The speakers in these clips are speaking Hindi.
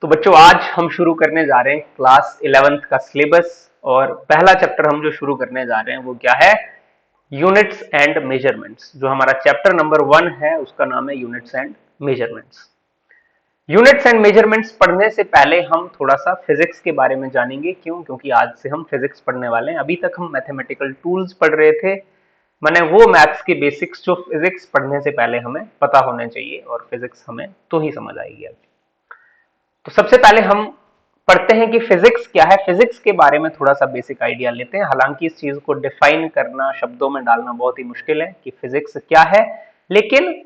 तो बच्चों आज हम शुरू करने जा रहे हैं क्लास 11th का सिलेबस। और पहला चैप्टर हम जो शुरू करने जा रहे हैं वो क्या है? Units and measurements. जो हमारा चैप्टर नंबर 1 है उसका नाम है units and measurements. Units and measurements पढ़ने से पहले हम थोड़ा सा फिजिक्स के बारे में जानेंगे। क्यों? क्योंकि आज से हम फिजिक्स पढ़ने वाले हैं। अभी तक हम मैथमेटिकल टूल्स पढ़ रहे थे, माने वो मैथ्स के बेसिक्स जो फिजिक्स पढ़ने से पहले हमें पता होने चाहिए, और फिजिक्स हमें तो ही समझ आएगी आज। तो सबसे पहले हम पढ़ते हैं कि फिजिक्स क्या है। फिजिक्स के बारे में थोड़ा सा बेसिक आइडिया लेते हैं। हालांकि इस चीज को डिफाइन करना, शब्दों में डालना बहुत ही मुश्किल है कि फिजिक्स क्या है, लेकिन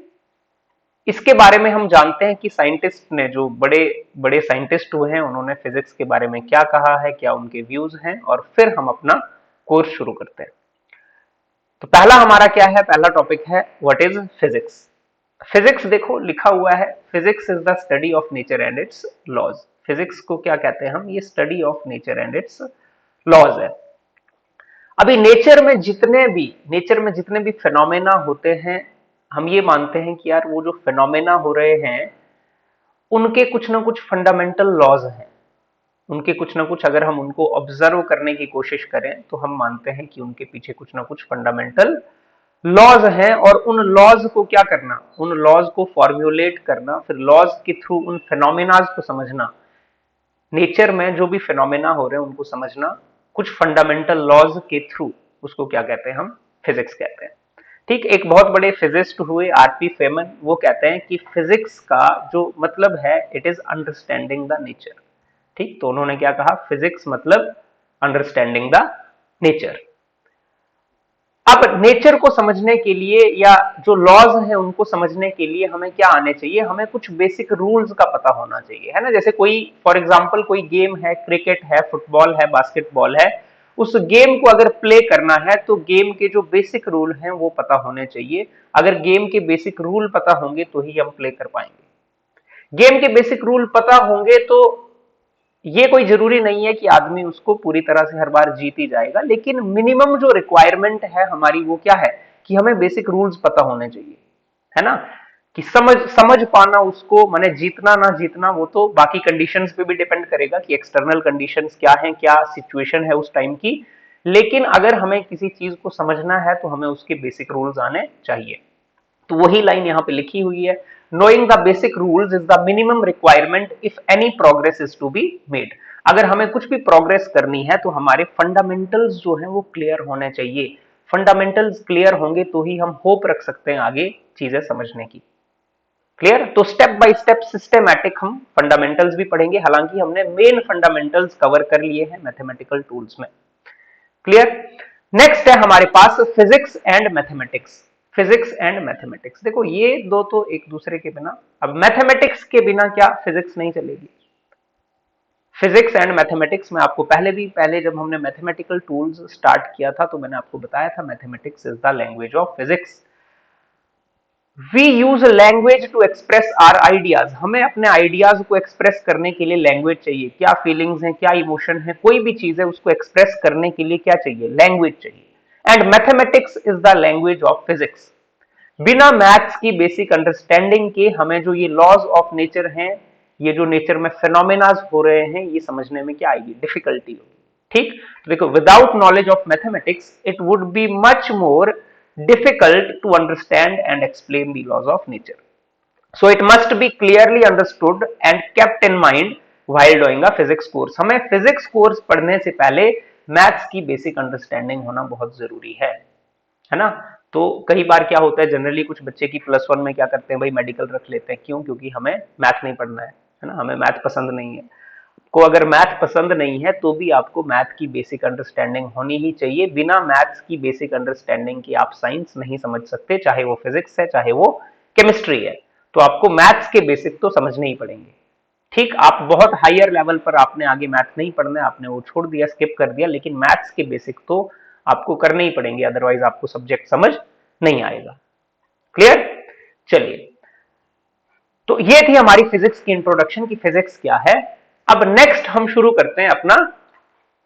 इसके बारे में हम जानते हैं कि साइंटिस्ट ने, जो बड़े बड़े साइंटिस्ट हुए हैं, उन्होंने फिजिक्स के बारे में क्या कहा है, क्या उनके व्यूज हैं, और फिर हम अपना कोर्स शुरू करते हैं। तो पहला हमारा क्या है? पहला टॉपिक है व्हाट इज फिजिक्स। फिजिक्स देखो लिखा हुआ है, physics is the study of nature and its laws. Physics को क्या कहते हैं हम? ये study of nature and its laws है। अभी नेचर में जितने भी फिनोमेना होते हैं, हम ये मानते हैं कि यार वो जो फिनोमेना हो रहे हैं उनके कुछ ना कुछ फंडामेंटल लॉज हैं। उनके कुछ ना कुछ, अगर हम उनको ऑब्जर्व करने की कोशिश करें तो हम मानते हैं कि उनके पीछे कुछ ना कुछ फंडामेंटल लॉज हैं। और उन लॉज को क्या करना? उन लॉज को फॉर्म्युलेट करना, फिर लॉज के थ्रू उन फिनोमेनाज को समझना। नेचर में जो भी फिनोमेना हो रहे हैं उनको समझना कुछ फंडामेंटल लॉज के थ्रू, उसको क्या कहते हैं? हम फिजिक्स कहते हैं। ठीक, एक बहुत बड़े फिजिस्ट हुए आरपी फेमन, वो कहते हैं कि फिजिक्स का जो मतलब है it is understanding the nature. ठीक, तो उन्होंने क्या कहा? फिजिक्स मतलब अंडरस्टैंडिंग द नेचर। अब नेचर को समझने के लिए या जो लॉज हैं उनको समझने के लिए हमें क्या आने चाहिए? हमें कुछ बेसिक रूल्स का पता होना चाहिए, है ना। जैसे कोई, फॉर एग्जांपल कोई गेम है, क्रिकेट है, फुटबॉल है, बास्केटबॉल है, उस गेम को अगर प्ले करना है तो गेम के जो बेसिक रूल हैं वो पता होने चाहिए। अगर गेम के बेसिक रूल पता होंगे तो ही हम प्ले कर पाएंगे। गेम के बेसिक रूल पता होंगे तो ये कोई जरूरी नहीं है कि आदमी उसको पूरी तरह से हर बार जीत ही जाएगा, लेकिन मिनिमम जो रिक्वायरमेंट है हमारी वो क्या है? कि हमें बेसिक रूल्स पता होने चाहिए, है ना। कि समझ पाना उसको, माने जीतना ना जीतना वो तो बाकी कंडीशंस पे भी डिपेंड करेगा कि एक्सटर्नल कंडीशंस क्या है, क्या सिचुएशन है उस टाइम की। लेकिन अगर हमें किसी चीज को समझना है तो हमें उसके बेसिक रूल्स आने चाहिए। तो वही लाइन यहां पे लिखी हुई है, knowing the basic rules is the minimum requirement if any progress is to be made. अगर हमें कुछ भी प्रोग्रेस करनी है तो हमारे फंडामेंटल्स जो है वो क्लियर होने चाहिए। फंडामेंटल्स क्लियर होंगे तो ही हम होप रख सकते हैं आगे चीजें समझने की। क्लियर? तो स्टेप बाय स्टेप सिस्टेमैटिक हम फंडामेंटल्स भी पढ़ेंगे। हालांकि हमने मेन फंडामेंटल्स कवर कर लिए हैं मैथमेटिकल टूल्स में। क्लियर? नेक्स्ट है हमारे पास physics and mathematics. Physics and mathematics, देखो ये दो तो एक दूसरे के बिना, अब मैथमेटिक्स के बिना क्या फिजिक्स नहीं चलेगी। फिजिक्स एंड मैथमेटिक्स में आपको पहले जब हमने मैथमेटिकल टूल्स स्टार्ट किया था तो मैंने आपको बताया था mathematics is the language of physics. We use language to express our ideas. हमें अपने आइडियाज को एक्सप्रेस करने के लिए लैंग्वेज चाहिए। क्या फीलिंग्स हैं, क्या इमोशन है, कोई भी चीज है उसको एक्सप्रेस करने के लिए क्या चाहिए? लैंग्वेज चाहिए। And mathematics is the language of physics. बिना मैथ्स की बेसिक अंडरस्टैंडिंग के हमें जो ये लॉज ऑफ नेचर हैं, ये जो नेचर में फिनोमेनाज हो रहे हैं, ये समझने में क्या आएगी? डिफिकल्टी होगी। ठीक, तो देखो without knowledge of mathematics it would be much more difficult to understand and explain the laws of nature. So it must be clearly understood and kept in mind while doing a physics course. हमें फिजिक्स कोर्स पढ़ने से पहले मैथ्स की बेसिक अंडरस्टैंडिंग होना बहुत जरूरी है ना। तो कई बार क्या होता है, जनरली कुछ बच्चे की +1 में क्या करते हैं भाई, मेडिकल रख लेते हैं। क्यों? क्योंकि हमें मैथ नहीं पढ़ना है ना, हमें मैथ पसंद नहीं है। को अगर मैथ पसंद नहीं है तो भी आपको मैथ की बेसिक अंडरस्टैंडिंग होनी ही चाहिए। बिना मैथ्स की बेसिक अंडरस्टैंडिंग की आप साइंस नहीं समझ सकते, चाहे वो फिजिक्स है चाहे वो केमिस्ट्री है। तो आपको मैथ्स के बेसिक तो समझने ही पड़ेंगे। ठीक, आप बहुत हायर लेवल पर आपने आगे मैथ नहीं पढ़ना है, आपने वो छोड़ दिया, स्किप कर दिया, लेकिन मैथ्स के बेसिक तो आपको करने ही पड़ेंगे, अदरवाइज आपको सब्जेक्ट समझ नहीं आएगा। क्लियर? चलिए, तो ये थी हमारी फिजिक्स की इंट्रोडक्शन की फिजिक्स क्या है। अब नेक्स्ट हम शुरू करते हैं अपना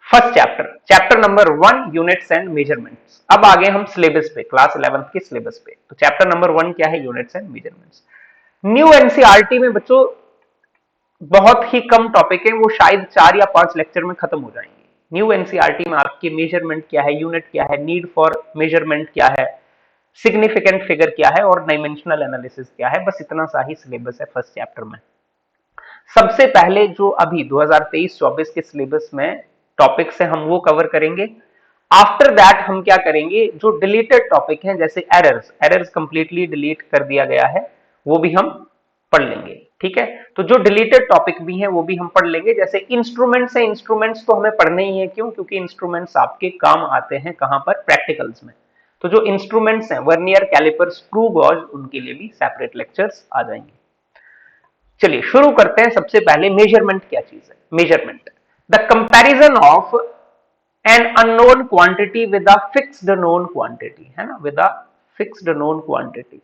first chapter, chapter number 1 units and measurements. अब आगे हम सिलेबस पे, क्लास 11th के सिलेबस पे। तो चैप्टर नंबर 1 क्या है? Units and measurements. New NCERT में बच्चों बहुत ही कम टॉपिक है, वो शायद 4 या 5 लेक्चर में खत्म हो जाएंगे। न्यू एनसीईआरटी में आपके मेजरमेंट क्या है, यूनिट क्या है, नीड फॉर मेजरमेंट क्या है, सिग्निफिकेंट फिगर क्या है और डायमेंशनल एनालिसिस क्या है, बस इतना सा ही सिलेबस है फर्स्ट चैप्टर में। सबसे पहले जो अभी 2023-24 के सिलेबस में टॉपिक्स है हम वो कवर करेंगे। आफ्टर दैट हम क्या करेंगे, जो डिलीटेड टॉपिक हैं जैसे एरर्स, एरर्स कंप्लीटली डिलीट कर दिया गया है, वो भी हम पढ़ लेंगे। ठीक है, तो जो डिलीटेड टॉपिक भी हैं वो भी हम पढ़ लेंगे। जैसे इंस्ट्रूमेंट्स हैं, इंस्ट्रूमेंट्स तो हमें पढ़ने ही है, क्यों? क्योंकि इंस्ट्रूमेंट्स आपके काम आते हैं कहां पर, प्रैक्टिकल्स में। तो जो इंस्ट्रूमेंट्स हैं, वर्नियर, कैलिपर, स्क्रू गॉज, उनके लिए भी सेपरेट लेक्चर्स आ जाएंगे। चलिए शुरू करते हैं। सबसे पहले मेजरमेंट क्या चीज है? Measurement the comparison of an unknown quantity with a fixed known quantity, है ना, with a fixed known quantity.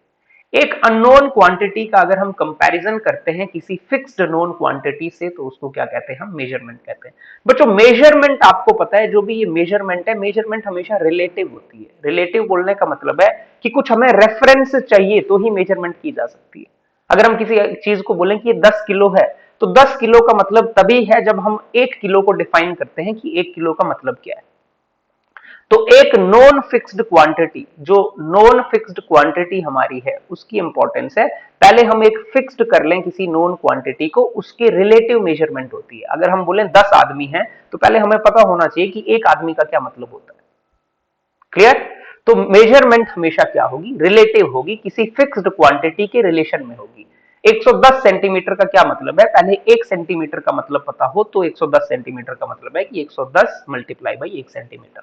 एक अननोन क्वांटिटी का अगर हम कंपैरिजन करते हैं किसी फिक्स्ड नोन क्वांटिटी से, तो उसको क्या कहते हैं? हम मेजरमेंट कहते हैं। बच्चों मेजरमेंट आपको पता है, जो भी ये मेजरमेंट है, मेजरमेंट हमेशा रिलेटिव होती है। रिलेटिव बोलने का मतलब है कि कुछ हमें रेफरेंस चाहिए तो ही मेजरमेंट की जा सकती है। अगर हम किसी चीज को बोलें कि ये 10 किलो है, तो 10 किलो का मतलब तभी है जब हम 1 किलो को डिफाइन करते हैं कि 1 किलो का मतलब क्या है। तो एक नॉन फिक्स्ड क्वांटिटी, जो नॉन फिक्स्ड क्वांटिटी हमारी है, उसकी इंपॉर्टेंस है पहले हम एक फिक्स्ड कर लें किसी नॉन क्वांटिटी को, उसके रिलेटिव मेजरमेंट होती है। अगर हम बोलें 10 आदमी हैं, तो पहले हमें पता होना चाहिए कि एक आदमी का क्या मतलब होता है। क्लियर? तो मेजरमेंट हमेशा क्या होगी? रिलेटिव होगी, किसी फिक्स्ड क्वांटिटी के रिलेशन में होगी। 110 सेंटीमीटर का क्या मतलब है? पहले 1 सेंटीमीटर का मतलब पता हो तो 110 सेंटीमीटर का मतलब है कि 110 मल्टीप्लाई बाई 1 सेंटीमीटर।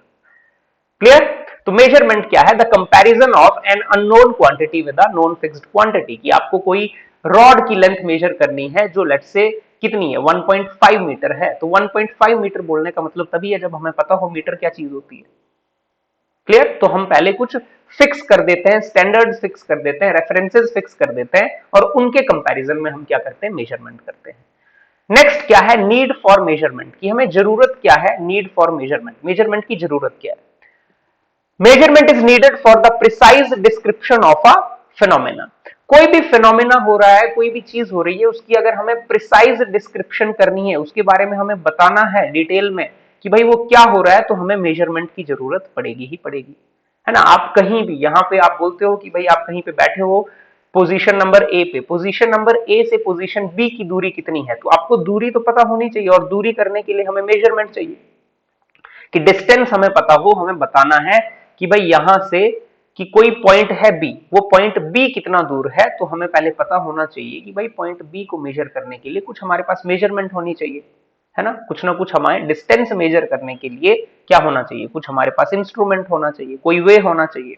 क्लियर? तो मेजरमेंट क्या है? The comparison of an unknown quantity with a non fixed quantity. कि आपको कोई रॉड की लेंथ मेजर करनी है जो लेट से कितनी है, 1.5 मीटर है, तो 1.5 मीटर बोलने का मतलब तभी है जब हमें पता हो मीटर क्या चीज होती है। क्लियर? तो हम पहले कुछ फिक्स कर देते हैं, स्टैंडर्ड फिक्स कर देते हैं, रेफरेंसेस फिक्स कर देते हैं, और उनके कंपैरिजन में हम क्या करते हैं? मेजरमेंट करते हैं। नेक्स्ट क्या है? Need for measurement. की हमें जरूरत क्या है? नीड फॉर मेजरमेंट, मेजरमेंट की जरूरत क्या है? Measurement is needed for the precise description of a phenomena. कोई भी फिनोमेना हो रहा है, कोई भी चीज हो रही है, उसकी अगर हमें प्रिसाइज डिस्क्रिप्शन करनी है, उसके बारे में हमें बताना है डिटेल में कि भाई वो क्या हो रहा है, तो हमें मेजरमेंट की जरूरत पड़ेगी ही पड़ेगी, है ना। आप कहीं भी, यहां पे आप बोलते हो कि भाई आप कहीं पे बैठे हो पोजीशन नंबर ए पे, पोजीशन नंबर ए से पोजीशन बी की दूरी कितनी है, तो आपको दूरी तो पता होनी चाहिए, और दूरी करने के लिए हमें मेजरमेंट चाहिए कि डिस्टेंस हमें पता हो। हमें बताना है कि भाई यहां से कि कोई पॉइंट है बी, वो पॉइंट बी कितना दूर है, तो हमें पहले पता होना चाहिए कि भाई पॉइंट बी को मेजर करने के लिए कुछ हमारे पास मेजरमेंट होनी चाहिए, है ना कुछ हमारे डिस्टेंस मेजर करने के लिए क्या होना चाहिए, कुछ हमारे पास इंस्ट्रूमेंट होना चाहिए, कोई वे होना चाहिए।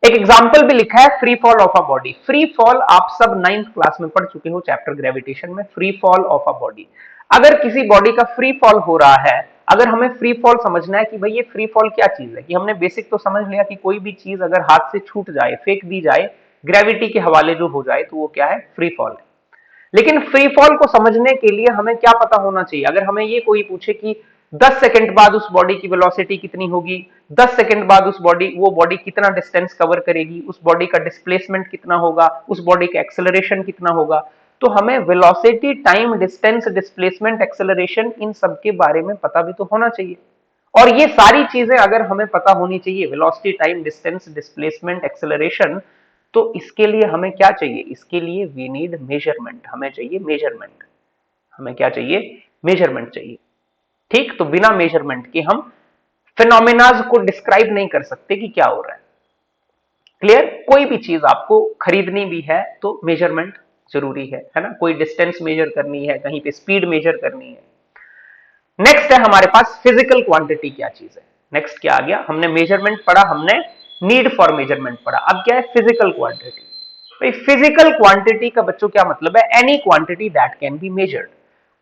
एक एग्जाम्पल भी लिखा है, free fall of a body. Free fall आप सब 9th क्लास में पढ़ चुके हो चैप्टर ग्रेविटेशन में, free fall of a body. अगर किसी बॉडी का फ्री फॉल हो रहा है, अगर हमें फ्री फॉल समझना है कि भाई ये फ्री फॉल क्या चीज है, कि हमने बेसिक तो समझ लिया कि कोई भी चीज अगर हाथ से छूट जाए, फेंक दी जाए, ग्रेविटी के हवाले जो हो जाए, तो वो क्या है? फ्री फॉल है। लेकिन फ्री फॉल को समझने के लिए हमें क्या पता होना चाहिए? अगर हमें ये कोई पूछे कि 10 सेकंड बाद उस बॉडी की वेलोसिटी कितनी होगी, 10 सेकंड बाद वो बॉडी कितना डिस्टेंस कवर करेगी, उस बॉडी का डिस्प्लेसमेंट कितना होगा, उस बॉडी का एक्सेलरेशन कितना होगा, तो हमें velocity, time, distance, displacement, acceleration, इन सब के बारे में पता भी तो होना चाहिए। और ये सारी चीजें अगर हमें पता होनी चाहिए, velocity, time, distance, displacement, acceleration, तो इसके लिए हमें क्या चाहिए? इसके लिए वी नीड मेजरमेंट, हमें चाहिए मेजरमेंट। हमें क्या चाहिए? मेजरमेंट चाहिए। ठीक, तो बिना मेजरमेंट के हम फिनोमिनाज को डिस्क्राइब नहीं कर सकते कि क्या हो रहा है। क्लियर? कोई भी चीज आपको खरीदनी भी है तो मेजरमेंट जरूरी है ना। कोई डिस्टेंस मेजर करनी है, कहीं पे स्पीड मेजर करनी है। नेक्स्ट है हमारे पास फिजिकल क्वांटिटी क्या चीज है। नेक्स्ट क्या आ गया? हमने मेजरमेंट पढ़ा, हमने नीड फॉर मेजरमेंट पढ़ा, अब क्या है? Physical quantity. भाई फिजिकल क्वांटिटी का बच्चों क्या मतलब है? Any quantity that can be measured.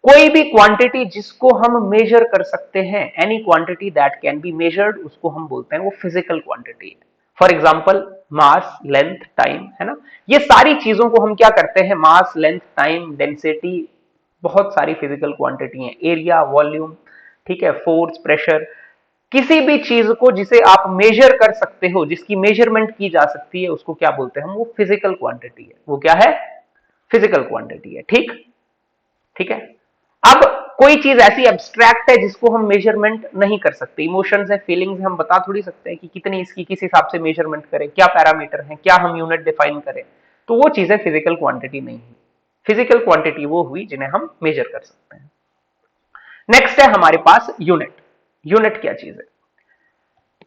कोई भी क्वांटिटी जिसको हम मेजर कर सकते हैं, any quantity that can be measured, उसको हम बोलते हैं वो फिजिकल क्वांटिटी है। For example mass, length, time, है ना। ये सारी चीजों को हम क्या करते हैं? मास, लेंथ, टाइम, डेंसिटी, बहुत सारी फिजिकल क्वांटिटी है, एरिया, वॉल्यूम, ठीक है, फोर्स, प्रेशर, किसी भी चीज को जिसे आप मेजर कर सकते हो, जिसकी मेजरमेंट की जा सकती है, उसको क्या बोलते हैं हम? वो फिजिकल क्वांटिटी है। वो क्या है? फिजिकल क्वांटिटी है। ठीक, ठीक है। अब कोई चीज ऐसी एब्स्ट्रैक्ट है जिसको हम मेजरमेंट नहीं कर सकते, इमोशंस है, फीलिंग्स हम बता थोड़ी सकते हैं कि कितनी इसकी किस हिसाब से मेजरमेंट करें, क्या पैरामीटर है, क्या हम यूनिट डिफाइन करें, तो वो चीजें फिजिकल क्वांटिटी नहीं हुई। फिजिकल क्वांटिटी वो हुई जिन्हें हम मेजर कर सकते हैं। नेक्स्ट है हमारे पास यूनिट। यूनिट क्या चीज है?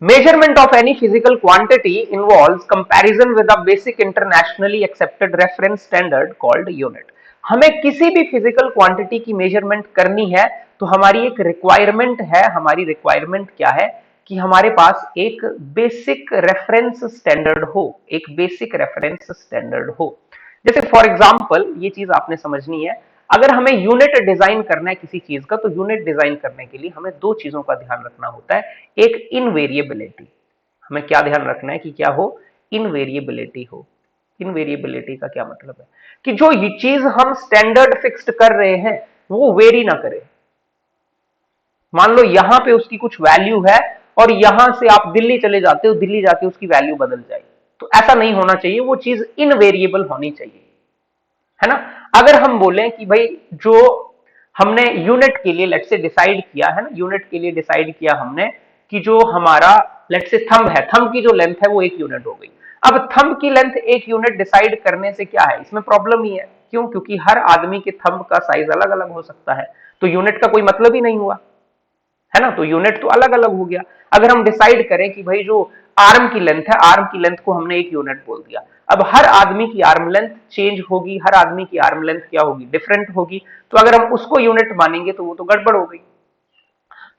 Measurement of any physical quantity involves comparison with a basic internationally accepted reference standard called unit. हमें किसी भी फिजिकल क्वांटिटी की मेजरमेंट करनी है तो हमारी एक रिक्वायरमेंट है, हमारी रिक्वायरमेंट क्या है कि हमारे पास एक बेसिक रेफरेंस स्टैंडर्ड हो, एक बेसिक रेफरेंस स्टैंडर्ड हो। जैसे फॉर एग्जांपल ये चीज आपने समझनी है, अगर हमें यूनिट डिजाइन करना है किसी चीज का, तो यूनिट डिजाइन करने के लिए हमें दो चीजों का ध्यान रखना होता है। एक इनवेरिएबिलिटी, हमें क्या ध्यान रखना है कि क्या हो, इनवेरिएबिलिटी हो। इनवेरिएबिलिटी का क्या मतलब है कि जो ये चीज हम स्टैंडर्ड फिक्स्ड कर रहे हैं वो वेरी ना करे। मान लो यहां पे उसकी कुछ वैल्यू है और यहां से आप दिल्ली चले जाते हो, दिल्ली जाके उसकी वैल्यू बदल जाए, तो ऐसा नहीं होना चाहिए, वो चीज इनवेरिएबल होनी चाहिए, है ना। अगर हम बोलें कि भाई जो हमने यूनिट के लिए लेट से डिसाइड किया है ना, यूनिट के लिए डिसाइड किया हमने कि जो हमारा लेट से थंब है, थंब की जो लेंथ है वो एक यूनिट हो गई। अब थंब की लेंथ एक यूनिट डिसाइड करने से क्या है, इसमें प्रॉब्लम ही है। क्यों? क्योंकि हर आदमी के थंब का साइज अलग अलग हो सकता है, तो यूनिट का कोई मतलब ही नहीं हुआ, है ना। तो यूनिट तो अलग अलग हो गया। अगर हम डिसाइड करें कि भाई जो आर्म की लेंथ है, आर्म की लेंथ को हमने एक यूनिट बोल दिया, अब हर आदमी की आर्म लेंथ चेंज होगी, हर आदमी की आर्म लेंथ क्या होगी, डिफरेंट होगी, तो अगर हम उसको यूनिट मानेंगे तो वो तो गड़बड़ हो गई।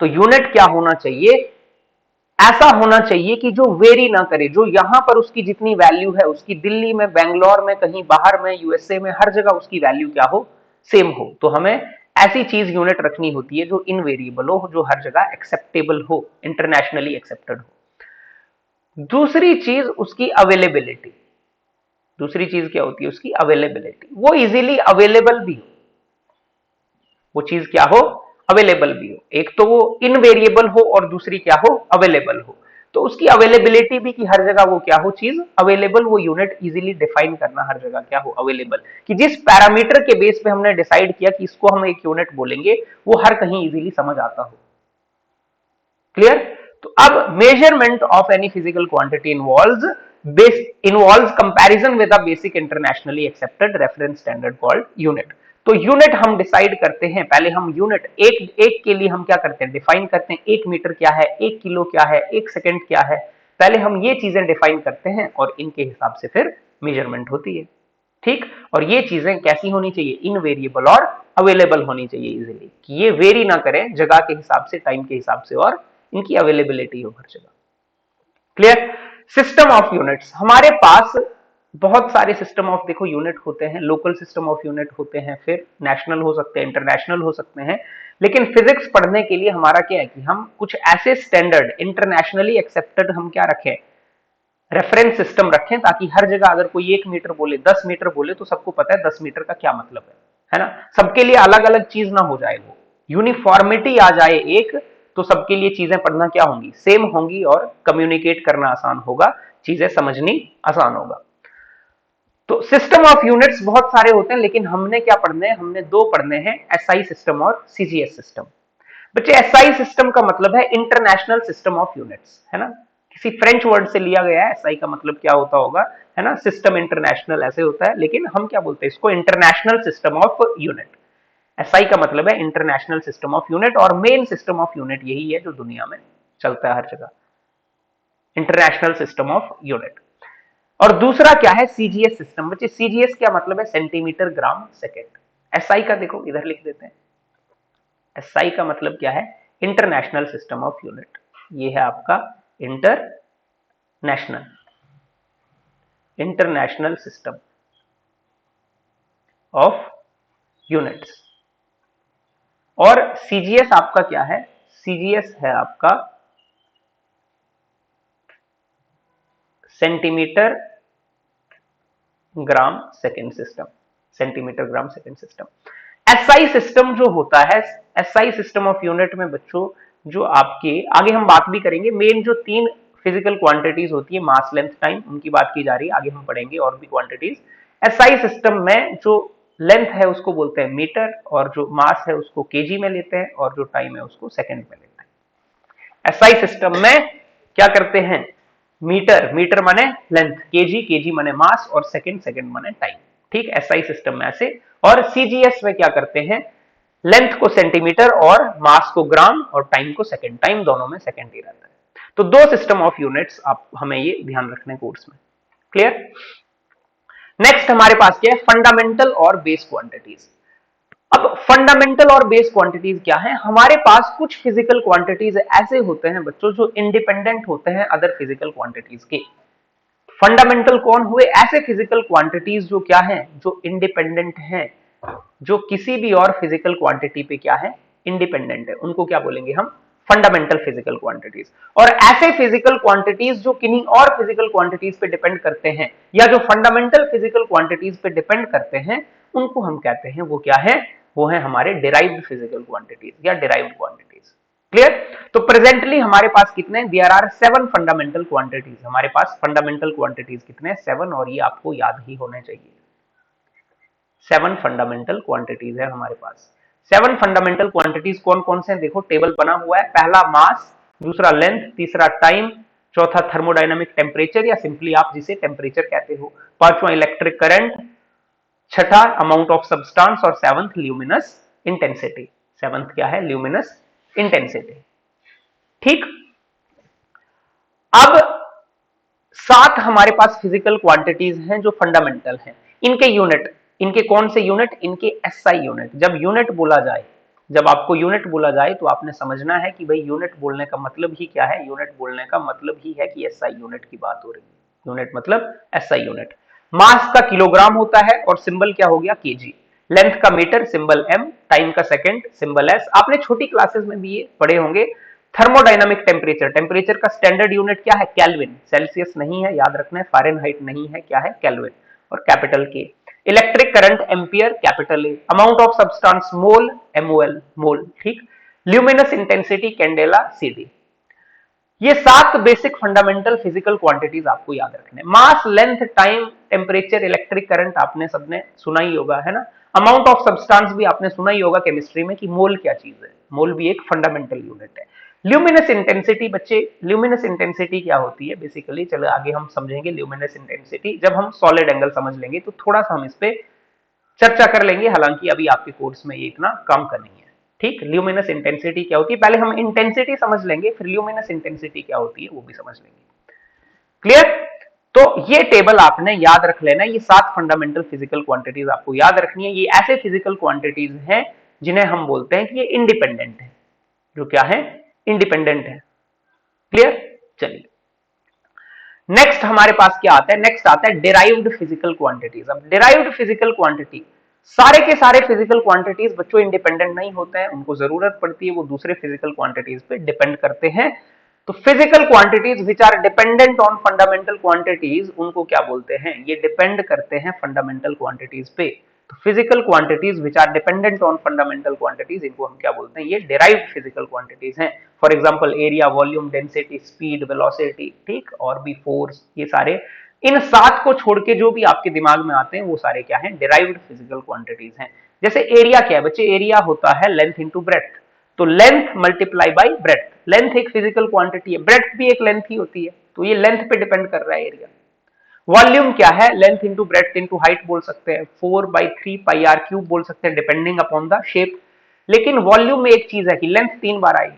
तो यूनिट क्या होना चाहिए, ऐसा होना चाहिए कि जो वेरी ना करे, जो यहां पर उसकी जितनी वैल्यू है, उसकी दिल्ली में, बेंगलोर में, कहीं बाहर में, यूएसए में, हर जगह उसकी वैल्यू क्या हो, सेम हो। तो हमें ऐसी चीज यूनिट रखनी होती है जो इनवेरिएबल हो, जो हर जगह एक्सेप्टेबल हो, इंटरनेशनली एक्सेप्टेड हो। दूसरी चीज उसकी अवेलेबिलिटी। दूसरी चीज क्या होती है, उसकी अवेलेबिलिटी, वो इजीली अवेलेबल भी हो, वो चीज क्या हो, अवेलेबल भी हो। एक तो वो इनवेरिएबल हो और दूसरी क्या हो, अवेलेबल हो। तो उसकी अवेलेबिलिटी भी कि हर जगह वो क्या हो, चीज अवेलेबल, वो यूनिट इजीली डिफाइन करना, हर जगह क्या हो, अवेलेबल, कि जिस पैरामीटर के बेस पे हमने डिसाइड किया कि इसको हम एक यूनिट बोलेंगे वो हर कहीं इजीली समझ आता हो। क्लियर? तो अब measurement of any physical quantity involves comparison with a basic internationally accepted reference standard called unit. तो यूनिट हम डिसाइड करते हैं, पहले हम यूनिट एक एक के लिए हम क्या करते हैं, डिफाइन करते हैं, एक मीटर क्या है, एक किलो क्या है, एक सेकंड क्या है, पहले हम ये चीजें डिफाइन करते हैं और इनके हिसाब से फिर मेजरमेंट होती है। ठीक, और ये चीजें कैसी होनी चाहिए, इनवेरिएबल और अवेलेबल होनी चाहिए इजीली, कि ये वेरी ना करें जगह के हिसाब से, टाइम के हिसाब से, और इनकी अवेलेबिलिटी हो हर जगह। क्लियर? सिस्टम ऑफ यूनिट्स, हमारे पास बहुत सारे सिस्टम ऑफ देखो यूनिट होते हैं, लोकल सिस्टम ऑफ यूनिट होते हैं, फिर नेशनल हो सकते हैं, इंटरनेशनल हो सकते हैं। लेकिन फिजिक्स पढ़ने के लिए हमारा क्या है कि हम कुछ ऐसे स्टैंडर्ड इंटरनेशनली एक्सेप्टेड हम क्या रखें, रेफरेंस सिस्टम रखें, ताकि हर जगह अगर कोई 1 मीटर बोले, 10 मीटर बोले, तो सबको पता है 10 मीटर का क्या मतलब है ना। सबके लिए अलग अलग चीज ना हो जाए, वो यूनिफॉर्मिटी आ जाए एक, तो सबके लिए चीजें पढ़ना क्या होंगी, सेम होंगी, और कम्युनिकेट करना आसान होगा, चीजें समझनी आसान होगा। तो सिस्टम ऑफ यूनिट्स बहुत सारे होते हैं, लेकिन हमने क्या पढ़ने हैं, हमने दो पढ़ने हैं, एसआई सिस्टम और सीजीएस सिस्टम। बच्चे एसआई सिस्टम का मतलब है इंटरनेशनल सिस्टम ऑफ यूनिट्स, है ना, किसी फ्रेंच वर्ड से लिया गया है। एसआई का मतलब क्या होता होगा, है ना, सिस्टम इंटरनेशनल ऐसे होता है, लेकिन हम क्या बोलते हैं इसको, international system of unit. SI का मतलब है इंटरनेशनल सिस्टम ऑफ यूनिट, और मेन सिस्टम ऑफ यूनिट यही है जो दुनिया में चलता है हर जगह, इंटरनेशनल सिस्टम ऑफ यूनिट। और दूसरा क्या है, सीजीएस सिस्टम। बच्चे सीजीएस क्या मतलब है, सेंटीमीटर ग्राम सेकेंड। एसआई का देखो इधर लिख देते हैं, एसआई का मतलब क्या है, इंटरनेशनल सिस्टम ऑफ यूनिट। ये है आपका international, international system of units. और सीजीएस आपका क्या है, सीजीएस है आपका centimetre gram second system, centimetre gram second system. SI system जो होता है, एसआई सिस्टम ऑफ यूनिट में बच्चों, जो आपके आगे हम बात भी करेंगे, मेन जो तीन फिजिकल क्वांटिटीज होती है, मास, लेंथ, टाइम, उनकी बात की जा रही है, आगे हम पढ़ेंगे और भी क्वांटिटीज। एसआई सिस्टम में जो लेंथ है उसको बोलते हैं मीटर, और जो मास है उसको केजी में लेते हैं, और जो टाइम है उसको सेकंड में लेते हैं। एसआई सिस्टम में क्या करते हैं, मीटर, मीटर माने लेंथ, केजी, केजी माने मास, और सेकंड, सेकंड माने टाइम। ठीक, एसआई सिस्टम में ऐसे। और सीजीएस में क्या करते हैं, लेंथ को सेंटीमीटर और मास को ग्राम और टाइम को सेकंड, टाइम दोनों में सेकंड ही रहता है। तो दो सिस्टम ऑफ यूनिट्स आप हमें ये ध्यान रखने कोर्स में। क्लियर। नेक्स्ट हमारे पास क्या है, फंडामेंटल और बेस क्वांटिटीज। अब फंडामेंटल और बेस क्वांटिटीज क्या है, हमारे पास कुछ फिजिकल क्वांटिटीज ऐसे होते हैं बच्चों जो इंडिपेंडेंट होते हैं अदर फिजिकल क्वांटिटीज के। फंडामेंटल कौन हुए, ऐसे फिजिकल क्वांटिटीज जो क्या है, जो इंडिपेंडेंट हैं, जो किसी भी और फिजिकल क्वांटिटी पे क्या है, इंडिपेंडेंट है, उनको क्या बोलेंगे हम, फंडामेंटल फिजिकल क्वांटिटीज। और ऐसे फिजिकल क्वांटिटीज जो किन्हीं और फिजिकल क्वांटिटीज पे डिपेंड करते हैं, या जो फंडामेंटल फिजिकल क्वांटिटीज पे डिपेंड करते हैं, उनको हम कहते हैं, वो क्या है, वो है हमारे डिराइव्ड फिजिकल क्वांटिटीज या डिराइव्ड क्वांटिटीज। क्लियर। तो प्रेजेंटली हमारे पास कितने, देयर आर 7 फंडामेंटल क्वांटिटीज। हमारे पास फंडामेंटल क्वांटिटीज कितने, 7, और ये आपको याद ही होने चाहिए। 7 फंडामेंटल क्वांटिटीज है हमारे पास। 7 फंडामेंटल क्वांटिटीज कौन कौन से हैं, देखो टेबल बना हुआ है। पहला मास, दूसरा लेंथ, तीसरा टाइम, चौथा थर्मोडायनामिक टेम्परेचर या सिंपली आप जिसे टेम्परेचर कहते हो, पांचवा इलेक्ट्रिक करंट, छठा अमाउंट ऑफ सब्सटेंस, और सेवंथ ल्यूमिनस इंटेंसिटी। सेवंथ क्या है, ल्यूमिनस इंटेंसिटी। ठीक। अब 7 हमारे पास फिजिकल क्वांटिटीज हैं जो फंडामेंटल हैं। इनके यूनिट, इनके कौन से यूनिट, इनके एसआई यूनिट। जब यूनिट बोला जाए, जब आपको यूनिट बोला जाए तो आपने समझना है कि भाई यूनिट बोलने का मतलब ही क्या है, यूनिट बोलने का मतलब ही है कि एसआई यूनिट की बात हो रही है। यूनिट मतलब एसआई यूनिट। मास का किलोग्राम होता है और सिंबल क्या हो गया, केजी। लेंथ का मीटर, सिंबल एम। टाइम का सेकंड, सिंबल एस। आपने छोटी क्लासेस में भी ये पढ़े होंगे। थर्मोडायनामिक टेम्परेचर, टेम्परेचर का स्टैंडर्ड यूनिट क्या है, केल्विन। सेल्सियस नहीं है, याद रखना है। फ़ारेनहाइट नहीं है, क्या है, केल्विन, और capital K. Electric current, ampere, capital A. Amount of substance, mole, MOL, mole. ठीक। Luminous intensity, candela, CD. ये 7 बेसिक फंडामेंटल फिजिकल क्वांटिटीज आपको याद रखने। Mass, length, time, temperature, electric current आपने सबने सुना ही होगा, है ना। अमाउंट ऑफ सब्सटेंस भी आपने सुना ही होगा केमिस्ट्री में कि मोल क्या चीज है, मोल भी एक फंडामेंटल यूनिट है। ल्यूमिनस इंटेंसिटी, बच्चे ल्यूमिनस इंटेंसिटी क्या होती है बेसिकली, चलो आगे हम समझेंगे ल्यूमिनस इंटेंसिटी। जब हम सॉलिड एंगल समझ लेंगे तो थोड़ा सा हम इस पे चर्चा कर लेंगे, हालांकि अभी आपके कोर्स में ये इतना काम का नहीं है। ठीक। ल्यूमिनस इंटेंसिटी क्या होती है, पहले हम इंटेंसिटी समझ लेंगे, फिर ल्यूमिनस इंटेंसिटी क्या होती है वो भी समझ लेंगे। क्लियर। तो ये टेबल आपने याद रख लेना, ये 7 फंडामेंटल फिजिकल क्वांटिटीज आपको याद रखनी है। ये ऐसे फिजिकल क्वांटिटीज हैं जिन्हें हम बोलते हैं कि ये इंडिपेंडेंट है, जो क्या है, इंडिपेंडेंट है। क्लियर। चलिए नेक्स्ट हमारे पास क्या आता है, नेक्स्ट आता है डिराइव्ड फिजिकल क्वांटिटीज। अब डिराइव्ड फिजिकल क्वांटिटी, सारे के सारे फिजिकल क्वांटिटीज बच्चों इंडिपेंडेंट नहीं होते हैं, उनको जरूरत पड़ती है, वो दूसरे फिजिकल क्वांटिटीज पे डिपेंड करते हैं। तो physical quantities which are dependent on fundamental quantities, उनको क्या बोलते हैं, ये डिपेंड करते हैं फंडामेंटल क्वांटिटीज पे। तो physical quantities which are dependent on fundamental quantities, इनको हम क्या बोलते हैं, ये डिराइव्ड फिजिकल क्वांटिटीज हैं। For example area, volume, density, speed, velocity, ठीक, और भी फोर्स, ये सारे, इन 7 को छोड़ के जो भी आपके दिमाग में आते हैं वो सारे क्या हैं, डिराइव्ड फिजिकल क्वांटिटीज हैं। जैसे एरिया क्या है बच्चे, एरिया होता है लेंथ इंटू ब्रेथ। तो length multiply by breadth, length एक फिजिकल क्वांटिटी है, ब्रेथ भी एक लेंथ ही होती है, तो ये लेंथ पे डिपेंड कर रहा है एरिया। वॉल्यूम क्या है, length into breath into height बोल सकते हैं, 4/3 पाई आर क्यूब बोल सकते हैं, डिपेंडिंग अपॉन द शेप। लेकिन वॉल्यूम में एक चीज है कि लेंथ 3 बार आएगी,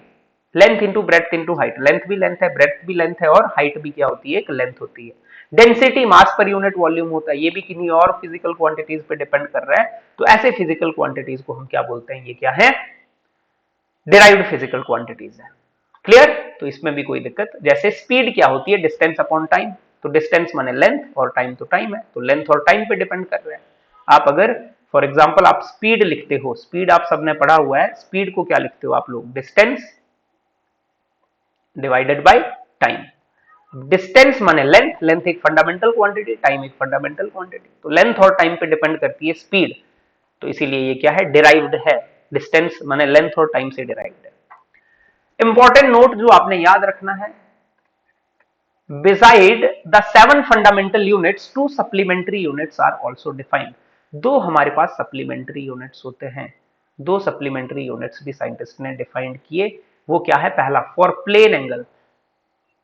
length into breath into height. Length भी लेंथ है, ब्रेथ भी लेंथ है, और हाइट भी क्या होती है, एक लेंथ होती है। Density mass per unit volume होता है, ये भी किन्हीं और फिजिकल क्वांटिटीज पे डिपेंड कर रहा है। तो ऐसे फिजिकल क्वांटिटीज को हम क्या बोलते हैं, ये क्या है, डिराइव्ड फिजिकल क्वांटिटीज है। क्लियर। तो इसमें भी कोई दिक्कत, जैसे स्पीड क्या होती है, डिस्टेंस अपॉन टाइम। तो डिस्टेंस माने लेंथ, और टाइम तो टाइम है, तो लेंथ और टाइम पे डिपेंड कर रहे हैं। आप अगर फॉर एग्जांपल आप स्पीड लिखते हो, स्पीड आप सबने पढ़ा हुआ है, स्पीड को क्या लिखते हो आप लोग, distance divided by time. Distance माने लेंथ, लेंथ एक फंडामेंटल क्वांटिटी, टाइम एक फंडामेंटल क्वांटिटी, तो लेंथ और टाइम पे डिपेंड करती है स्पीड। तो इसीलिए ये क्या है, डिराइव्ड है। डिस्टेंस माने लेंथ और टाइम से डिराइव्ड है। इंपॉर्टेंट नोट जो आपने याद रखना है, beside the 7 fundamental units 2 supplementary units are also defined। दो हमारे पास सप्लीमेंट्री यूनिट्स होते हैं, दो सप्लीमेंट्री यूनिट्स भी साइंटिस्ट ने डिफाइन किए। वो क्या है? पहला फॉर प्लेन एंगल,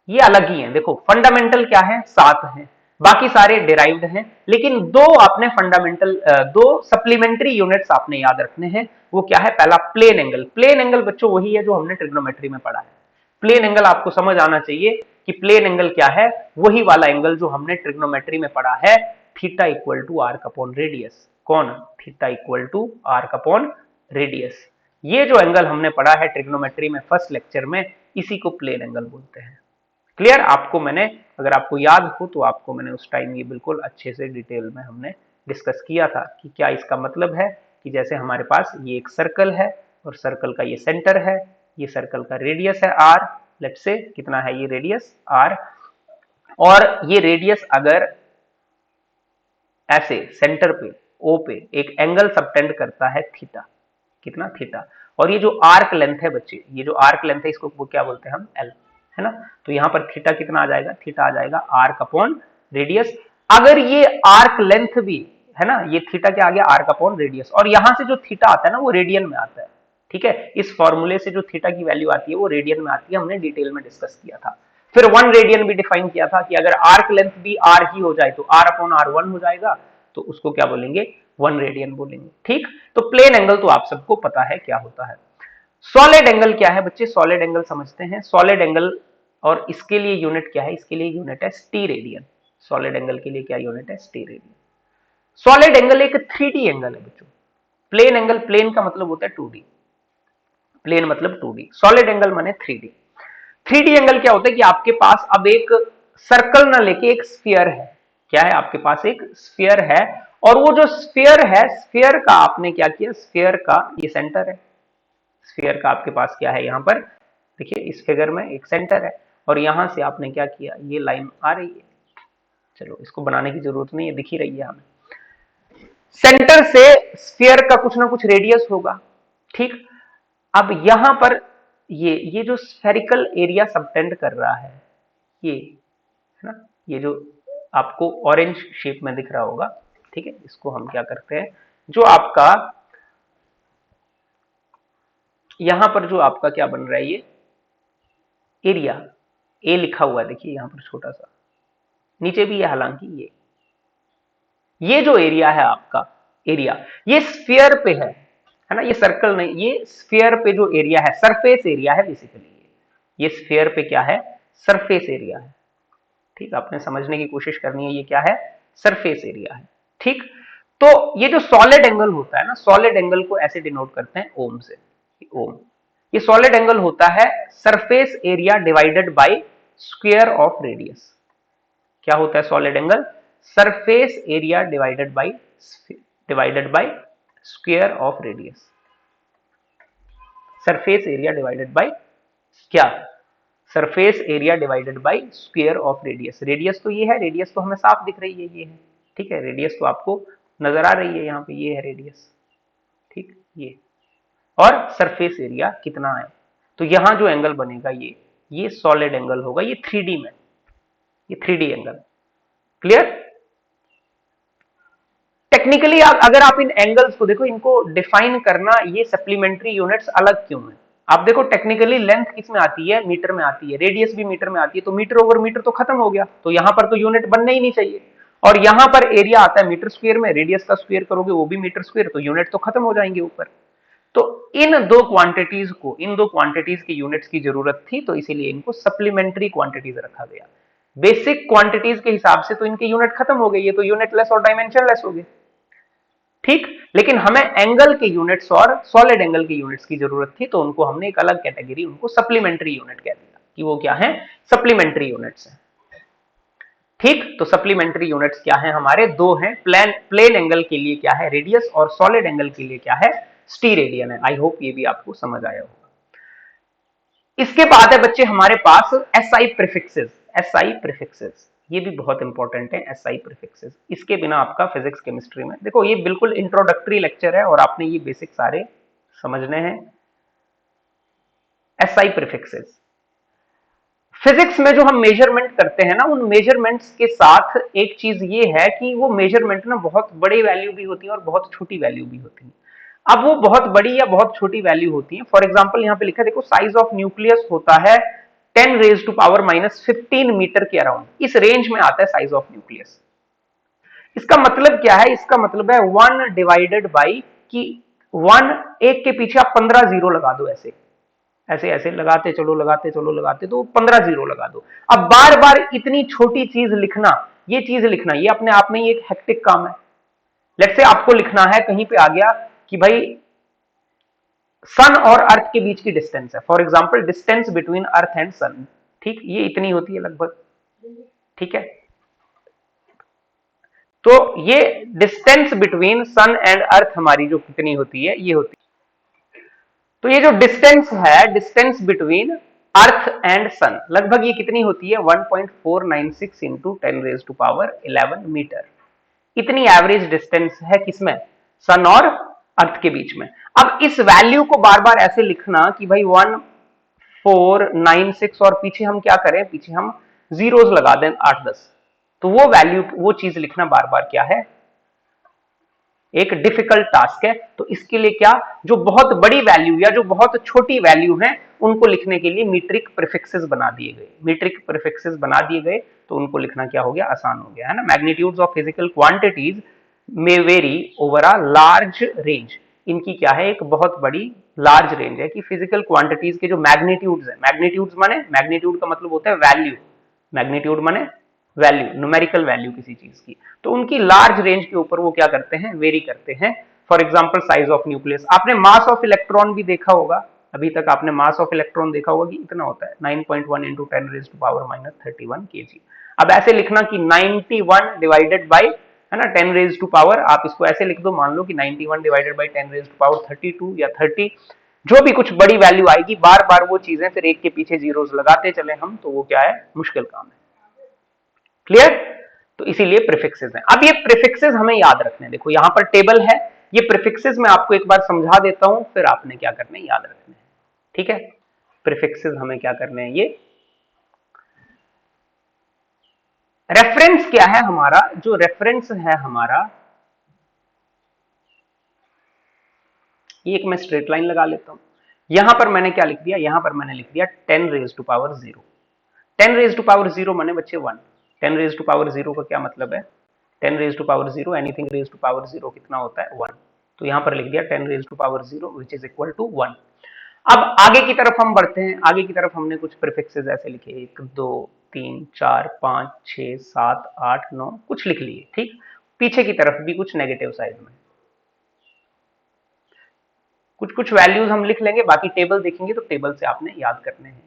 ये अलग ही है। देखो फंडामेंटल क्या है? 7 है, बाकी सारे डिराइव्ड हैं, लेकिन दो आपने फंडामेंटल, दो सप्लीमेंट्री यूनिट्स आपने याद रखने हैं। वो क्या है? पहला प्लेन एंगल। प्लेन एंगल बच्चों वही है जो हमने ट्रिग्नोमेट्री में पढ़ा है। प्लेन एंगल आपको समझ आना चाहिए कि प्लेन एंगल क्या है, वही वाला एंगल जो हमने ट्रिग्नोमेट्री में पढ़ा है, theta equal to arc upon radius. कौन? Theta equal to arc upon radius. ये जो एंगल हमने पढ़ा है ट्रिग्नोमेट्री में फर्स्ट लेक्चर में, इसी को प्लेन एंगल बोलते हैं। क्लियर? आपको मैंने, अगर आपको याद हो तो आपको मैंने उस टाइम ये बिल्कुल अच्छे से डिटेल में हमने डिस्कस किया था कि क्या इसका मतलब है कि जैसे हमारे पास ये एक सर्कल है और सर्कल का ये सेंटर है, ये सर्कल का रेडियस है आर, लेट्स से कितना है ये रेडियस आर, और ये रेडियस अगर ऐसे सेंटर पे ओ पे एक एंगल सबटेंड करता है थीटा, कितना? थीटा। और ये जो आर्क लेंथ है बच्चे, ये जो आर्क लेंथ है इसको वो क्या बोलते हैं हम? एल, है ना? तो यहां पर थीटा कितना आ जाएगा? थीटा आ जाएगा आर्क अपॉन रेडियस। अगर ये आर्क लेंथ भी है ना, ये थीटा क्या आ गया? आर्क अपॉन रेडियस, और यहां से जो थीटा आता है ना वो रेडियन में आता है। ठीक है, इस फॉर्मूले से जो थीटा की वैल्यू आती है वो रेडियन में आती है, हमने डिटेल में डिस्कस किया था। फिर 1 रेडियन भी डिफाइन किया था कि अगर आर्क लेंथ भी आर ही हो जाए तो आर अपॉन आर 1 हो जाएगा, तो उसको क्या बोलेंगे? 1 रेडियन बोलेंगे। ठीक, तो प्लेन एंगल तो आप सबको पता है क्या होता है। सॉलिड एंगल क्या है बच्चे? सॉलिड एंगल समझते हैं। सॉलिड एंगल, और इसके लिए यूनिट क्या है? इसके लिए यूनिट है स्टीरेडियन। सॉलिड एंगल के लिए क्या यूनिट है? स्टीरेडियन। सॉलिड एंगल एक 3D एंगल है बच्चों। प्लेन एंगल, प्लेन का मतलब होता है 2D, प्लेन मतलब 2D, सॉलिड एंगल माने 3D। 3D एंगल क्या होता है कि आपके पास अब एक सर्कल ना लेके एक स्फीयर है। क्या है? आपके पास एक स्फीयर है, और वो जो स्फीयर है, स्फीयर का आपने क्या किया? स्फीयर का ये सेंटर है। स्फीयर का आपके पास क्या है? यहां पर देखिए इस फिगर में एक सेंटर है, और यहां से आपने क्या किया? ये लाइन आ रही है, चलो इसको बनाने की जरूरत नहीं है, दिख ही रही है हमें। सेंटर से स्फीयर का कुछ ना कुछ रेडियस होगा। ठीक, अब यहां पर ये जो स्फेरिकल एरिया सबटेंड कर रहा है, ये है ना, ये जो आपको ऑरेंज शेप में दिख रहा होगा, ठीक है, इसको हम क्या करते हैं, जो आपका यहां पर जो आपका क्या बन रहा है, ये एरिया ए लिखा हुआ है, देखिए यहां पर छोटा सा, नीचे भी है हालांकि, ये जो एरिया है आपका, एरिया ये स्फीयर पे है ना, ये सर्कल नहीं, ये स्फीयर पे जो एरिया है, सरफेस एरिया है बेसिकली, ये स्फीयर पे क्या है? सरफेस एरिया है। ठीक, आपने समझने की कोशिश करनी है, ये क्या है? सरफेस एरिया है। ठीक, तो ये जो सॉलिड एंगल होता है ना, सॉलिड एंगल को ऐसे डिनोट करते हैं ओम से, ओम। ये सॉलिड एंगल होता है surface area divided by square of radius. क्या होता है solid angle? Surface area divided by square of radius. Surface area divided by क्या? Surface area divided by square of radius. Radius तो ये है, रेडियस तो हमें साफ दिख रही है, ये है। ठीक है, रेडियस तो आपको नजर आ रही है, यहाँ पे ये है रेडियस। ठीक, और सरफेस एरिया कितना है, तो यहां जो एंगल बनेगा ये सॉलिड एंगल होगा, ये 3D में, ये 3D एंगल। क्लियर? टेक्निकली अगर आप इन एंगल्स को देखो, इनको डिफाइन करना, ये सप्लीमेंट्री यूनिट्स अलग क्यों है? आप देखो टेक्निकली लेंथ किस में आती है? मीटर में आती है, रेडियस भी मीटर में आती है, तो मीटर ओवर मीटर तो खत्म हो गया, तो यहां पर तो यूनिट बनने ही नहीं चाहिए। और यहां पर एरिया आता है मीटर स्क्वायर में, रेडियस का स्क्वायर करोगे वो भी मीटर स्क्वायर, तो यूनिट तो खत्म हो जाएंगे ऊपर। तो इन दो क्वांटिटीज को, इन दो क्वांटिटीज की यूनिट्स की जरूरत थी, तो इसीलिए इनको सप्लीमेंट्री क्वांटिटीज रखा गया। बेसिक क्वांटिटीज के हिसाब से तो इनके यूनिट खत्म हो गए, ये तो यूनिट लेस और डायमेंशन लेस हो गए। ठीक, लेकिन हमें एंगल के यूनिट्स और सॉलिड एंगल के यूनिट्स की जरूरत थी, तो उनको हमने एक अलग कैटेगरी, उनको सप्लीमेंट्री यूनिट कह दिया कि वो क्या है? सप्लीमेंट्री यूनिट्स है। ठीक, तो सप्लीमेंट्री यूनिट्स क्या है? हमारे दो हैं। प्लेन एंगल के लिए क्या है? रेडियस, और सॉलिड एंगल के लिए क्या है? स्टीरेडियन है। आई होप ये भी आपको समझ आया होगा। इसके बाद है बच्चे हमारे पास एसआई प्रीफिक्सेस। एसआई प्रीफिक्सेस ये भी बहुत इंपॉर्टेंट है, एसआई प्रीफिक्सेस, इसके बिना आपका फिजिक्स केमिस्ट्री में, देखो ये बिल्कुल इंट्रोडक्टरी लेक्चर है और आपने ये बेसिक सारे समझने हैं। एसआई प्रीफिक्सेस, फिजिक्स में जो हम मेजरमेंट करते हैं ना, उन मेजरमेंट्स के साथ एक चीज ये है कि वो मेजरमेंट ना बहुत बड़ी वैल्यू भी होती है और बहुत छोटी वैल्यू भी होती है। अब वो बहुत बड़ी या बहुत छोटी वैल्यू होती है, फॉर एग्जाम्पल यहाँ पे लिखा है, देखो साइज ऑफ न्यूक्लियस होता है 10 raise to power minus 15 metre के अराउंड, इस रेंज में आता है साइज ऑफ न्यूक्लियस। इसका मतलब क्या है? इसका मतलब है 1 डिवाइडेड बाई कि 1, एक के पीछे आप 15 जीरो लगा दो, ऐसे ऐसे ऐसे लगाते चलो लगाते चलो लगाते, तो 15 जीरो लगा दो। अब बार बार इतनी छोटी चीज लिखना, ये चीज लिखना, ये अपने आप में ही एक हेक्टिक काम है। लेट्स से आपको लिखना है, कहीं पे आ गया कि भाई सन और अर्थ के बीच की डिस्टेंस है, for example distance between earth and sun, ठीक, ये इतनी होती है लगभग, ठीक है। तो ये distance between sun and earth हमारी जो कितनी होती है, ये होती है। तो ये जो डिस्टेंस है, distance between earth and sun, लगभग ये कितनी होती है? 1.496 into 10 raise to power 11 metre. इतनी एवरेज डिस्टेंस है किसमें? सन और अर्थ के बीच में। अब इस वैल्यू को बार बार ऐसे लिखना कि भाई 1496, और पीछे हम क्या करें? पीछे हम जीरोस लगा दें 8-10, तो वो वैल्यू, वो चीज लिखना बार बार क्या है? एक डिफिकल्ट टास्क है। तो इसके लिए क्या, जो बहुत बड़ी वैल्यू या जो बहुत छोटी वैल्यू है, उनको लिखने के लिए मीट्रिक प्रीफिक्सेस बना दिए गए। मीट्रिक प्रीफिक्सेस बना दिए गए तो उनको लिखना क्या हो गया? आसान हो गया, है ना। मैग्नीट्यूड्स ऑफ फिजिकल क्वांटिटीज में very over a large range, इनकी क्या है? एक बहुत बड़ी लार्ज रेंज है कि फिजिकल क्वांटिटीज के जो मैग्नीट्यूड्स है, मैग्नीट्यूड्स माने, मैग्नीट्यूड का मतलब होता है वैल्यू, मैग्नीट्यूड माने वैल्यू, न्यूमेरिकल वैल्यू किसी चीज की, तो उनकी लार्ज रेंज के ऊपर वो क्या करते हैं? वेरी करते हैं। For example size of nucleus, आपने मास ऑफ इलेक्ट्रॉन भी देखा होगा, अभी तक आपने मास ऑफ इलेक्ट्रॉन देखा होगा कि इतना होता है 9.1 into 10 raise to power minus 31 kg। अब ऐसे लिखना कि 91 डिवाइडेड बाई, है ना, 10 रेज टू पावर, आप इसको ऐसे लिख दो, मान लो कि 91 divided by 10 raise to power 32 या 30, जो भी कुछ बड़ी वैल्यू आएगी, बार बार वो चीजें फिर एक के पीछे जीरोस लगाते चले हम, तो वो क्या है? मुश्किल काम है। क्लियर? तो इसीलिए प्रीफिक्सेस हैं। अब ये प्रीफिक्सेस हमें याद रखने हैं। देखो यहां पर टेबल है, ये प्रीफिक्सेस मैं आपको एक बार समझा देता हूं, फिर आपने क्या करना है? याद रखने हैं, ठीक है। प्रीफिक्सेस हमें क्या करने हैं? ये रेफरेंस क्या है हमारा? जो रेफरेंस है हमारा, ये एक मैं स्ट्रेट लाइन लगा लेता हूं। यहां पर मैंने क्या लिख दिया? यहां पर मैंने लिख दिया 10 raise to power 0। 10 raise to power 0 माने बच्चे 1। 10 रेज टू पावर 0 का क्या मतलब है? 10 raise to power 0, anything raise to power 0 कितना होता है? 1। तो यहां पर लिख दिया 10 raise to power 0 which is equal to 1। अब आगे की तरफ हम बढ़ते हैं। आगे की तरफ हमने कुछ प्रीफिक्सेस ऐसे लिखे, 1 2 3 4 5 6 7 8 9 कुछ लिख लिए, ठीक। पीछे की तरफ भी कुछ नेगेटिव साइड में कुछ कुछ वैल्यूज हम लिख लेंगे, बाकी टेबल देखेंगे तो टेबल से आपने याद करने हैं।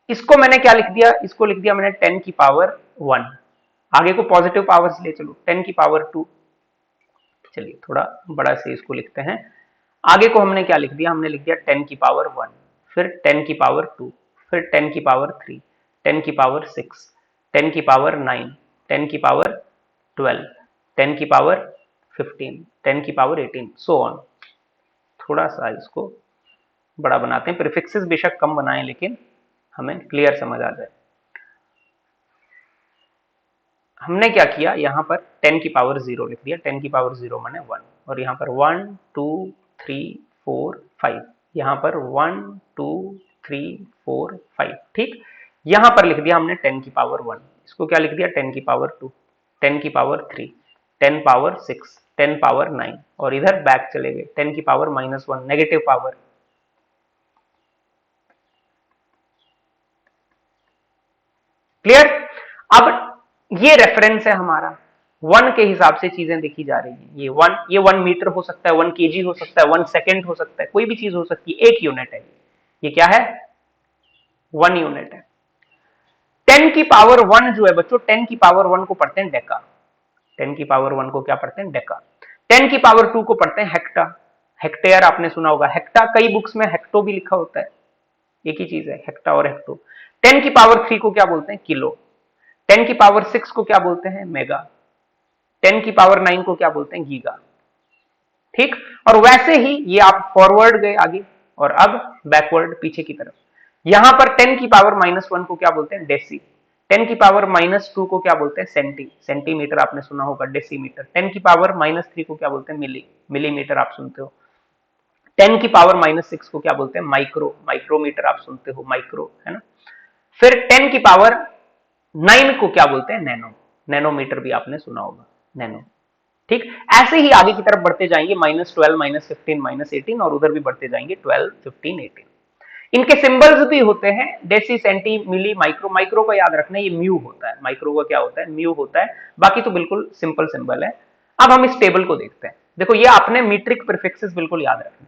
इसको मैंने क्या लिख दिया? इसको लिख दिया मैंने 10 की पावर 1। आगे को पॉजिटिव पावर से ले चलो, 10 की पावर 2। चलिए थोड़ा बड़ा से इसको लिखते हैं। आगे को हमने क्या लिख दिया? हमने लिख दिया 10 की पावर 1, फिर 10 की पावर 2, फिर 10 की पावर 3, 10 की पावर 6, 10 की पावर 9, 10 की पावर 12, 10 की पावर 15, 10 की पावर 18, सो ऑन। थोड़ा सा इसको बड़ा बनाते हैं, प्रीफिक्सेस बेशक कम बनाएं लेकिन हमें क्लियर समझ आ जाए। हमने क्या किया? यहां पर 10 की पावर 0 लिख दिया, 10 की पावर 0 माने 1, और यहां पर 1 2 3 4 5, यहां पर 1 2 3 4 5, ठीक। यहां पर लिख दिया हमने 10 की पावर 1, इसको क्या लिख दिया? 10 की पावर 2, 10 की पावर 3, 10 पावर 6, 10 पावर 9, और इधर बैक चले गए 10 की पावर -1, नेगेटिव पावर। क्लियर? अब ये रेफरेंस है हमारा, 1 के हिसाब से चीजें देखी जा रही हैं। ये 1 मीटर हो सकता है, 1 केजी हो सकता है, 1 सेकेंड हो सकता है, कोई भी चीज हो सकती है, एक यूनिट है। ये क्या है? 1 यूनिट है। 10 की पावर 1 जो है बच्चों, 10 की पावर 1 को पढ़ते हैं डेका। 10 की पावर 1 को क्या पढ़ते हैं? डेका। 10 की पावर 2 को पढ़ते हैं हेक्टा। हेक्टेयर आपने सुना होगा, हेक्टा कई बुक्स में हेक्टो भी लिखा होता है, एक ही चीज है हेक्टा और हेक्टो। 10 की पावर 3 को क्या बोलते हैं? किलो। 10 की पावर 6 को क्या बोलते हैं? मेगा। 10 की पावर 9 को क्या बोलते हैं? गीगा, ठीक। और वैसे ही ये आप फॉरवर्ड गए आगे, और अब बैकवर्ड पीछे की तरफ। यहां पर 10 की पावर -1 को क्या बोलते हैं? डेसी। 10 की पावर -2 को क्या बोलते हैं? सेंटीमीटर आपने सुना होगा, डेसीमीटर। 10 की पावर -3 को क्या बोलते हैं? मिलीमीटर आप सुनते हो। 10 की पावर -6 को क्या बोलते हैं? माइक्रोमीटर आप सुनते हो, माइक्रो, है ना। फिर 10 की पावर 9 को क्या बोलते हैं? नैनोमीटर भी आपने सुना होगा, नैनो। ठीक, ऐसे ही आगे की तरफ बढ़ते जाएंगे, -12, -15, -18, और उधर भी बढ़ते जाएंगे 12, 15, 18। इनके सिंबल्स भी होते हैं, डेसी, सेंटी, मिली, माइक्रो। माइक्रो का याद रखना, ये म्यू होता है। माइक्रो का क्या होता है? म्यू होता है। बाकी तो बिल्कुल सिंपल सिंबल है। अब हम इस टेबल को देखते हैं। देखो, ये आपने मीट्रिक प्रीफिक्सेस बिल्कुल याद रखना।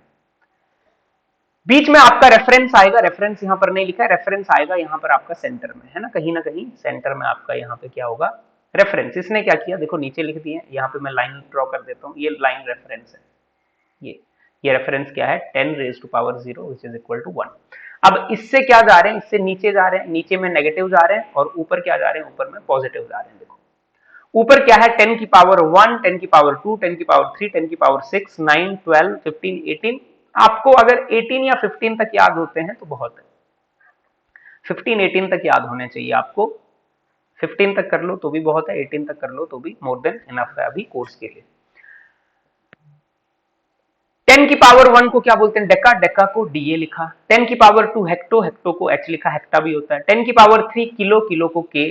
बीच में आपका रेफरेंस आएगा, रेफरेंस यहां पर नहीं लिखा है, रेफरेंस आएगा यहां पर आपका सेंटर में, है ना कहीं सेंटर में आपका यहां पे क्या होगा? रेफरेंस। इसने क्या किया? देखो नीचे लिख दिए, यहां पे मैं लाइन ड्रॉ कर देता हूं, ये लाइन रेफरेंस है। ये रेफरेंस क्या है? 10⁻�0 विच इज इक्वल टू 1। अब इससे क्या जा रहे हैं? इससे नीचे जा रहे हैं, नीचे में नेगेटिव जा रहे हैं, और ऊपर क्या जा रहे हैं? ऊपर में पॉजिटिव जा रहे हैं। देखो ऊपर क्या है? 10 की पावर 1, 10 की पावर 2, 10 की पावर 3, 10 की पावर 6, 9, 12, 15, 18। आपको अगर 18 या 15 तक याद होते हैं तो बहुत है। 15, 18 तक याद होने चाहिए आपको। 15 तक कर लो तो भी बहुत है, 18 तक कर लो तो भी मोर देन इनफ है अभी कोर्स के लिए। 10 की पावर 1 को क्या बोलते हैं? डेका। डेका को डीए लिखा। 10 की पावर 2 हेक्टो। हेक्टो को एच लिखा, हेक्टा भी होता है। 10 की पावर 3 किलो। किलो को के।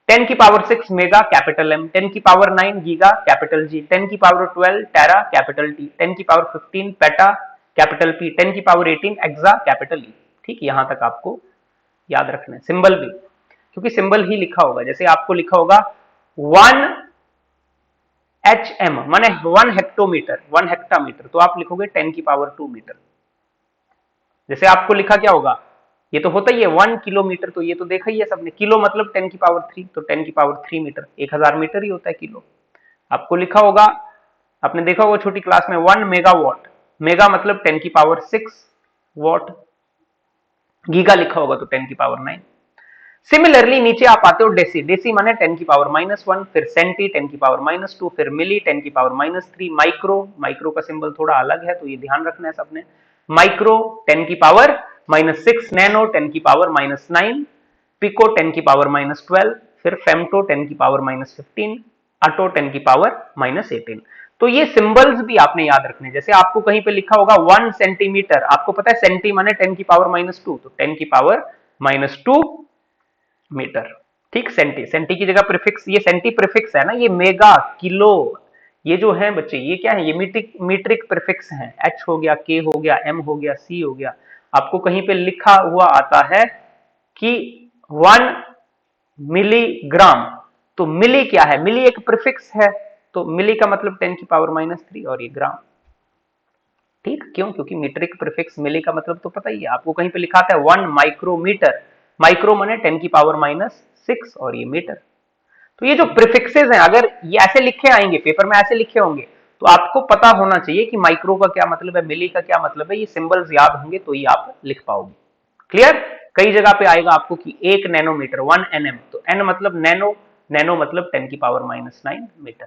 10 की पावर 6 मेगा, कैपिटल एम। 10 की पावर 9 गीगा, कैपिटल जी। 10 की पावर 12 टेरा, कैपिटल टी। 10 की पावर 15 पेटा, कैपिटल पी। 10 की पावर 18 एक्सा, कैपिटल ई। ठीक, यहां तक आपको याद रखना है। सिंबल भी, क्योंकि सिंबल ही लिखा होगा। जैसे आपको लिखा होगा 1 HM माने 1 हेक्टोमीटर, 1 हेक्टामीटर, तो आप लिखोगे 10 की पावर 2 मीटर। जैसे आपको लिखा क्या होगा? ये तो होता ही है 1 किलोमीटर, तो ये तो देखा ही है सबने। किलो मतलब 10 की पावर 3, तो 10 की पावर 3 मीटर, 1000 मीटर ही होता है किलो। आपको लिखा होगा, आपने देखा होगा छोटी क्लास में, 1 मेगावाट। मेगा मतलब 10 की पावर 6 वॉट। गीगा लिखा होगा तो 10 की पावर 9। सिमिलरली नीचे आप आते हो डेसी। डेसी माने 10 की पावर -1, फिर सेंटी 10 की पावर -2, फिर मिली 10 की पावर -3, माइक्रो। माइक्रो का सिंबल थोड़ा अलग है तो ये ध्यान रखना है सबने। माइक्रो 10 की पावर -6, नैनो 10 की पावर -9, पिको 10 की पावर -12, फिर फेमटो 10 की पावर -15, अटो 10 की पावर -18। तो ये सिंबल्स भी आपने याद रखने। जैसे आपको कहीं पे लिखा होगा 1 सेंटीमीटर, आपको पता है सेंटी माने 10 की पावर -2, तो 10 की पावर -2 मीटर। ठीक, सेंटी। सेंटी की जगह प्रीफिक्स, ये सेंटी प्रीफिक्स है ना, ये मेगा, किलो, ये जो है बच्चे, ये क्या है? ये मीट्रिक प्रीफिक्स हैं। एच हो गया, के हो गया, एम हो गया, सी हो गया। आपको कहीं पे लिखा हुआ आता है कि 1 मिलीग्राम, तो मिली क्या है? मिली एक प्रीफिक्स है, तो मिली का मतलब 10 की पावर -3, और ये ग्राम। ठीक, क्यों? क्योंकि मीट्रिक प्रीफिक्स मिली का मतलब तो पता ही है आपको। कहीं पे लिखा था 1 माइक्रोमीटर, माइक्रो माने 10 की पावर -6, और ये मीटर। तो ये जो प्रीफिक्सेस हैं, अगर ये ऐसे लिखे आएंगे पेपर में, ऐसे लिखे होंगे, तो आपको पता होना चाहिए कि माइक्रो का क्या मतलब है, मिली का क्या मतलब है। ये सिंबल्स याद होंगे तो ही आप लिख पाओगे। क्लियर? कई जगह पे आएगा आपको कि 1 नैनोमीटर, 1 nm, तो n मतलब नैनो, नैनो मतलब 10 की पावर -9 मीटर।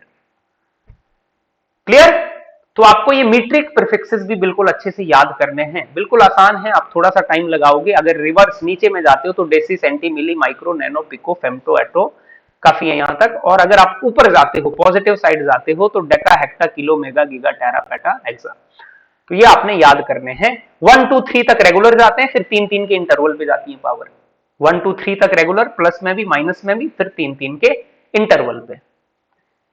क्लियर? तो आपको ये मीट्रिक प्रीफिक्सेस भी बिल्कुल अच्छे से याद करने हैं। बिल्कुल आसान है, आप थोड़ा सा टाइम लगाओगे। अगर रिवर्स नीचे में जाते हो तो डेसी, सेंटी, मिली, माइक्रो, नैनो, पिको, फेमटो, एटो, काफी है यहां तक। और अगर आप ऊपर जाते हो, पॉजिटिव साइड जाते हो, तो deca, hecto, kilo, mega, giga, tera, peta, exa. तो ये आपने याद करने हैं। 1 2 3 तक रेगुलर जाते हैं, फिर 3 3 के इंटरवल पे जाती है पावर। 1 2 3 तक रेगुलर, प्लस में भी माइनस में भी, फिर 3 3 के इंटरवल पे।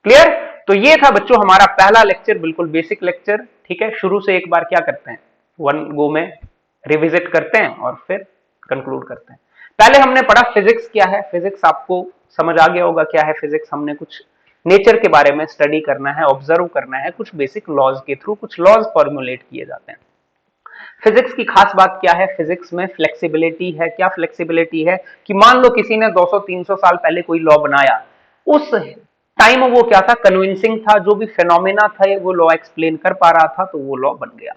क्लियर? तो ये था बच्चों हमारा पहला लेक्चर, बिल्कुल बेसिक लेक्चर। ठीक है, शुरू से एक बार क्या करते हैं, वन गो में रिविजिट करते हैं और फिर कंक्लूड करते हैं। पहले हमने पढ़ा फिजिक्स क्या है। फिजिक्स आपको समझ आ गया होगा क्या है फिजिक्स। हमने कुछ नेचर के बारे में स्टडी करना है, ऑब्जर्व करना है, कुछ बेसिक लॉज के थ्रू कुछ लॉज फॉर्मुलेट किए जाते हैं। फिजिक्स की खास बात क्या है? फिजिक्स में फ्लेक्सिबिलिटी है। क्या फ्लेक्सिबिलिटी है? कि मान लो किसी ने 200-300 साल पहले कोई लॉ बनाया, उस टाइम वो क्या था? कन्विंसिंग था। जो भी फेनोमेना था वो लॉ एक्सप्लेन कर पा रहा था, तो वो लॉ बन गया।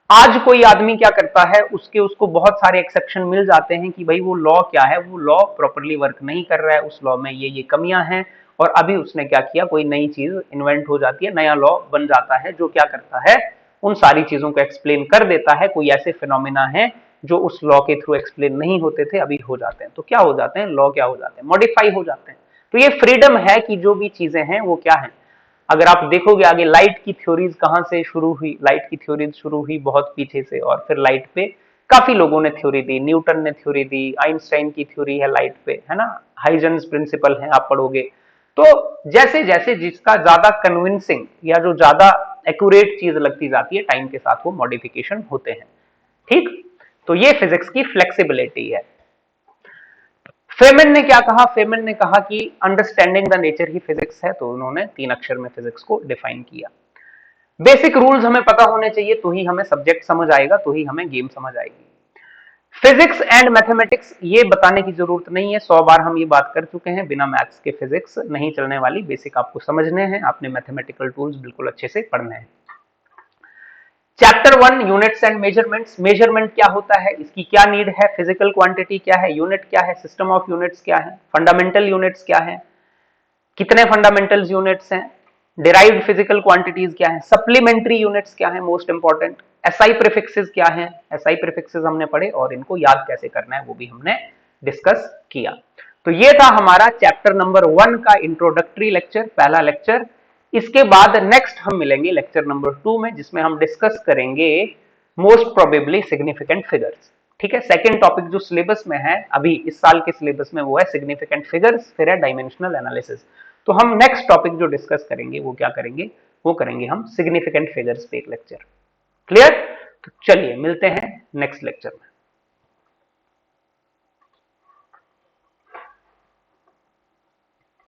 आज कोई आदमी क्या करता है, उसको बहुत सारे एक्सेप्शन मिल जाते हैं कि भाई वो लॉ क्या है, वो लॉ प्रॉपर्ली वर्क नहीं कर रहा है, उस लॉ में ये कमियां हैं, और अभी उसने क्या किया, कोई नई चीज इन्वेंट हो जाती है, नया लॉ बन जाता है, जो क्या करता है, उन सारी चीजों को एक्सप्लेन कर देता है। कोई ऐसे फिनोमिना है जो उस लॉ के थ्रू एक्सप्लेन नहीं होते थे अभी हो जाते हैं। तो क्या हो जाते हैं, लॉ क्या हो जाते हैं, मॉडिफाई हो जाते हैं। तो ये फ्रीडम है कि जो भी चीजें हैं वो क्या है। अगर आप देखोगे आगे लाइट की थ्योरीज कहां से शुरू हुई, लाइट की थ्योरीज शुरू हुई बहुत पीछे से, और फिर लाइट पे काफी लोगों ने थ्योरी दी, न्यूटन ने थ्योरी दी, आइंस्टाइन की थ्योरी है लाइट पे, है ना, हाइजेंस प्रिंसिपल है, आप पढ़ोगे। तो जैसे जैसे जिसका ज्यादा कन्विंसिंग या जो ज्यादा एक्यूरेट चीज लगती जाती है, टाइम के साथ वो मॉडिफिकेशन होते हैं। ठीक, तो ये फिजिक्स की फ्लेक्सिबिलिटी है। फेमन ने क्या कहा, फेमन ने कहा कि understanding the nature he physics है, तो उन्होंने 3 अक्षर में फिजिक्स को डिफाइन किया। बेसिक रूल्स हमें पता होने चाहिए, तो ही हमें सब्जेक्ट समझ आएगा, तो ही हमें गेम समझ आएगी। फिजिक्स एंड मैथमेटिक्स ये बताने की जरूरत नहीं है, 100 बार हम ये बात कर चुके हैं, बिना मैथ्स के फिजिक्स नहीं चलने वाली। बेसिक आपको समझने हैं, आपने मैथमेटिकल टूल्स बिल्कुल अच्छे से पढ़ने हैं। Chapter 1 units and measurements, measurement क्या होता है, इसकी क्या नीड है, फिजिकल क्वांटिटी क्या है, यूनिट क्या है, सिस्टम ऑफ यूनिट्स क्या है, फंडामेंटल यूनिट्स क्या है, कितने फंडामेंटल यूनिट्स हैं, डिराइव्ड फिजिकल क्वांटिटीज क्या है, सप्लीमेंट्री यूनिट्स क्या है, मोस्ट इंपॉर्टेंट, एसआई प्रीफिक्सेस क्या है, एसआई प्रीफिक्सेस हमने पढ़े और इनको याद कैसे करना है वो भी हमने डिस्कस किया। तो ये था हमारा चैप्टर नंबर 1 का इंट्रोडक्टरी लेक्चर, पहला लेक्चर। इसके बाद नेक्स्ट हम मिलेंगे लेक्चर नंबर 2 में, जिसमें हम डिस्कस करेंगे मोस्ट प्रोबेबली सिग्निफिकेंट फिगर्स। ठीक है, सेकंड टॉपिक जो सिलेबस में है अभी इस साल के सिलेबस में वो है सिग्निफिकेंट फिगर्स, फिर है डायमेंशनल एनालिसिस। तो हम नेक्स्ट टॉपिक जो डिस्कस करेंगे वो क्या करेंगे, वो करेंगे हम सिग्निफिकेंट फिगर्स पे एक लेक्चर। क्लियर? तो चलिए मिलते हैं नेक्स्ट लेक्चर में।